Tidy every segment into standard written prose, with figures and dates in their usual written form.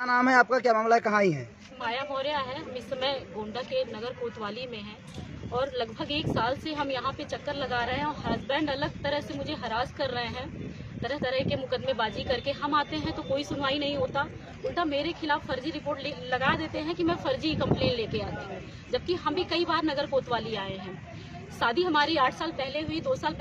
नाम है आपका, क्या मामला है, कहाँ ही है? माया मौर्य है। हम इस समय गोंडा के नगर कोतवाली में हैं और लगभग 1 साल से हम यहाँ पे चक्कर लगा रहे हैं और हस्बैंड अलग तरह से मुझे हरास कर रहे हैं, तरह तरह के मुकदमेबाजी करके। हम आते हैं तो कोई सुनवाई नहीं होता, उल्टा मेरे खिलाफ फर्जी रिपोर्ट लगा देते हैं कि मैं फर्जी कंप्लेन लेके आती हूँ, जबकि हम भी कई बार नगर कोतवाली आए हैं। शादी हमारी 8 साल पहले हुई, 2 साल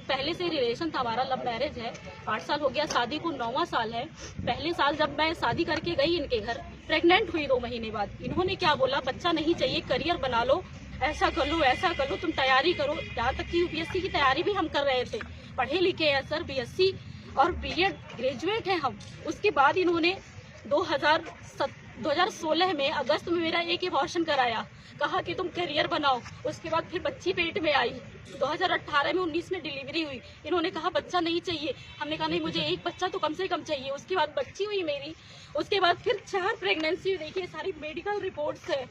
पहले से रिलेशन था, हमारा लव मैरिज है। 8 साल हो गया, शादी को 9वां साल है। पहले साल जब मैं शादी करके गई इनके घर, प्रेग्नेंट हुई 2 महीने बाद, इन्होंने क्या बोला, बच्चा नहीं चाहिए, करियर बना लो, ऐसा कर लो ऐसा कर लो, तुम तैयारी करो। यहाँ तक कि यूपीएससी की तैयारी भी हम कर रहे थे, पढ़े लिखे हैं सर, बीएससी और बीएड ग्रेजुएट हैं हम। उसके बाद इन्होंने 2016 में अगस्त में मेरा एक एबॉर्शन कराया, कहा कि तुम करियर बनाओ। उसके बाद फिर बच्ची पेट में आई, 2018 में 19 में डिलीवरी हुई। इन्होंने कहा बच्चा नहीं चाहिए, हमने कहा नहीं, मुझे एक बच्चा तो कम से कम चाहिए। उसके बाद बच्ची हुई मेरी, उसके बाद फिर 4 प्रेगनेंसी, देखिए सारी मेडिकल रिपोर्ट्स है,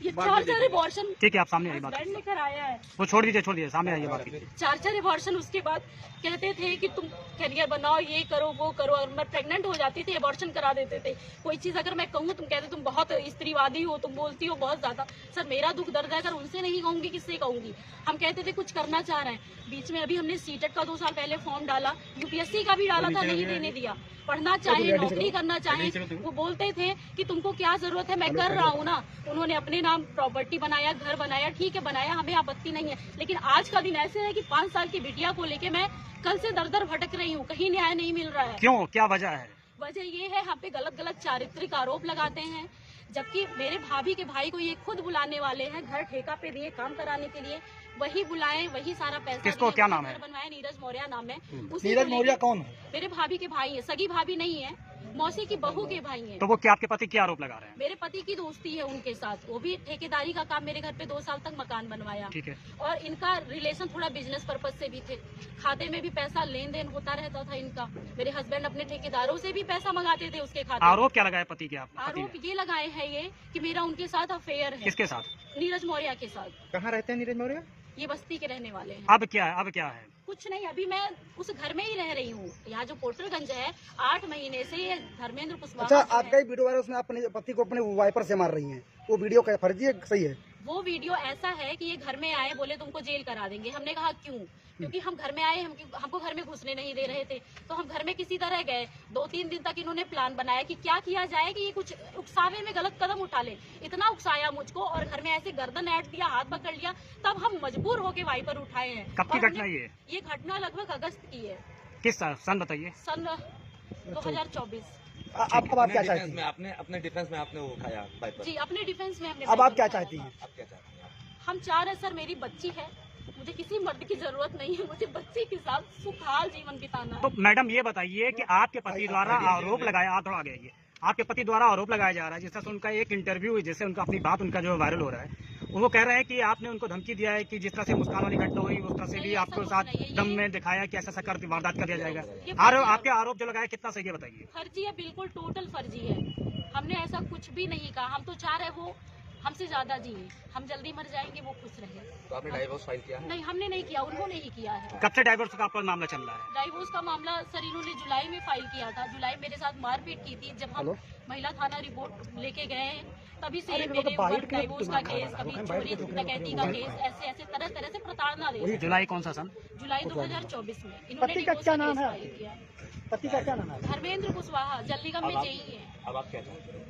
ये 4 एबॉर्शन। ठीक है, आप सामने आइए, बात ने कराया है, वो छोड़ दीजिए, सामने आइए, बात कीजिए। 4 एबॉर्शन। उसके बाद कहते थे कि तुम करियर बनाओ, ये करो वो करो, और मैं प्रेग्नेंट हो जाती थी, एबॉर्शन करा देते थे। कोई चीज अगर मैं कहूँ, तुम कहते तुम बहुत स्त्रीवादी हो, तुम बोलती हो बहुत ज्यादा। सर मेरा दुख दर्द है, अगर उनसे नहीं कहूंगी किससे कहूंगी। हम कहते थे कुछ करना चाह रहे हैं। बीच में अभी हमने सीटेट का 2 साल पहले फॉर्म डाला, यूपीएससी का भी डाला था, नहीं देने दिया। पढ़ना चाहे, नौकरी करना चाहे, वो बोलते थे कि तुमको क्या जरूरत है, मैं कर रहा हूँ ना। उन्होंने अपने नाम प्रॉपर्टी बनाया, घर बनाया, ठीक है बनाया, हमें आपत्ति नहीं है। लेकिन आज का दिन ऐसे है कि 5 साल की बिटिया को लेके मैं कल से दर दर भटक रही हूँ, कहीं न्याय नहीं मिल रहा है। क्यों, क्या वजह है? वजह ये है, हम पे गलत गलत चारित्रिक आरोप लगाते हैं, जबकि मेरे भाभी के भाई को ये खुद बुलाने वाले हैं, घर ठेका पे दिए काम कराने के लिए, वही बुलाए, वही सारा पैसा। किसको, क्या नाम है? बनवाया, नीरज मौर्य नाम है। नीरज मौर्य कौन है? मेरे भाभी के भाई है, सगी भाभी नहीं है, मौसी की बहू के भाई हैं। तो वो क्या आपके पति क्या आरोप लगा रहे हैं? मेरे पति की दोस्ती है उनके साथ, वो भी ठेकेदारी का काम, मेरे घर पे 2 साल तक मकान बनवाया। ठीक है। और इनका रिलेशन थोड़ा बिजनेस पर्पज से भी थे, खाते में भी पैसा लेन देन होता रहता था इनका। मेरे हस्बैंड अपने ठेकेदारों से भी पैसा मंगाते थे उसके खाते। आरोप क्या लगाए पति के? आप आरोप ये लगाए हैं ये कि मेरा उनके साथ अफेयर है। किसके साथ? नीरज मौर्य के साथ। कहाँ रहते हैं नीरज मौर्य? ये बस्ती के रहने वाले हैं। अब क्या है? कुछ नहीं, अभी मैं उस घर में ही रह रही हूँ। यहाँ जो पोर्टलगंज है, 8 महीने से ये धर्मेंद्र कुशवाहा। अच्छा, आपका ही वीडियो वायरल, उसमें अपने पति को अपने वाइपर से मार रही हैं, वो वीडियो क्या फर्जी है, सही है? वो वीडियो ऐसा है कि ये घर में आए, बोले तुमको जेल करा देंगे। हमने कहा क्यों? क्योंकि हम घर में आए, हमको घर में घुसने नहीं दे रहे थे, तो हम घर में किसी तरह गए। 2-3 दिन तक इन्होंने प्लान बनाया कि क्या किया जाए कि ये कुछ उकसावे में गलत कदम उठा ले। इतना उकसाया मुझको और घर में ऐसे गर्दन ऐट दिया, हाथ पकड़ लिया, तब हम मजबूर होके वाइपर उठाए हैं। कब की घटना ये घटना लगभग अगस्त की है। किस सन बताइए? सन 2024। आप अब आप क्या चाहती हैं? आपने अपने डिफेंस में आपने वो उठाया वाइपर। जी, अपने डिफेंस में हमने। अब आप क्या चाहती हैं? आप क्या चाहती हैं? हम चाह रहे सर, मेरी बच्ची है, मुझे किसी मर्द की जरूरत नहीं है, मुझे बच्ची के साथ सुखहाल जीवन बिताना है। तो मैडम ये बताइए कि आपके पति द्वारा आरोप लगाया, आप थोड़ा आगे आइए, आपके पति द्वारा आरोप लगाया जा रहा है, जिस तरह से उनका एक इंटरव्यू हुई, जिससे उनका अपनी बात उनका जो वायरल हो रहा है, वो कह रहे हैं कि आपने उनको धमकी दिया है कि जिस तरह से मुस्कान वाली घटना हुई, उस तरह से भी आपको साथ दम में दिखाया कि ऐसा कर वारदात कर दिया जाएगा। आपके आरोप जो लगाया कितना सही है बताइए? फर्जी है, बिल्कुल टोटल फर्जी है। हमने ऐसा कुछ भी नहीं कहा। हम तो चाह रहे हो हमसे ज्यादा जिए, हम जल्दी मर जाएंगे, वो खुश रहे। तो आपने डाइवोर्स फाइल किया है? नहीं, हमने नहीं किया, उन्होंने ही किया है। कब से डाइवोर्स का आपका मामला चल रहा है? डाइवोर्स का मामला सर इन्होंने जुलाई में फाइल किया था। जुलाई मेरे साथ मारपीट की थी, जब हम महिला थाना रिपोर्ट लेके गए हैं, तभी से मेरे ऊपर डाइवोर्स का केस, कभी चोरी डकैती का केस, ऐसे तरह तरह से प्रताड़ना दे। जुलाई कौन सा सन? जुलाई 2024 में इन्होंने पति का क्या नाम है? पति का क्या नाम है? धर्मेंद्र कुशवाहा, जल्लीगम में जेई है। अब आप क्या चाहते हैं?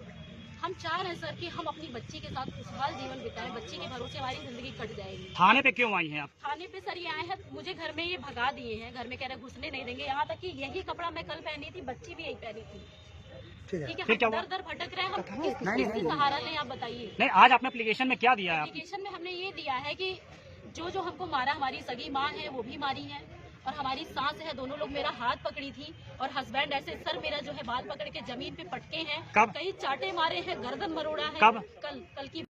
हम चाह रहे हैं सर कि हम अपनी बच्ची के साथ खुशहाल जीवन बिताएं, बच्ची के भरोसे हमारी जिंदगी कट जाएगी। थाने पे क्यों आई हैं आप? थाने पे सर ये आए हैं, मुझे घर में ये भगा दिए हैं, घर में कह रहे घुसने नहीं देंगे। यहाँ तक कि यही कपड़ा मैं कल पहनी थी, बच्ची भी यही पहनी थी। ठीक है, हम दर दर भटक रहे हैं, हम किससे सहारा लें, आप बताइए। नहीं, आज आपने एप्लीकेशन में क्या दिया है? एप्लीकेशन में हमने ये दिया है कि जो हमको मारा, हमारी सगी माँ है वो भी मारी है, और हमारी सास है, दोनों लोग मेरा हाथ पकड़ी थी, और हस्बैंड ऐसे सर मेरा जो है बाल पकड़ के जमीन पे पटके हैं, कई चाटे मारे हैं, गर्दन मरोड़ा है। कब? कल की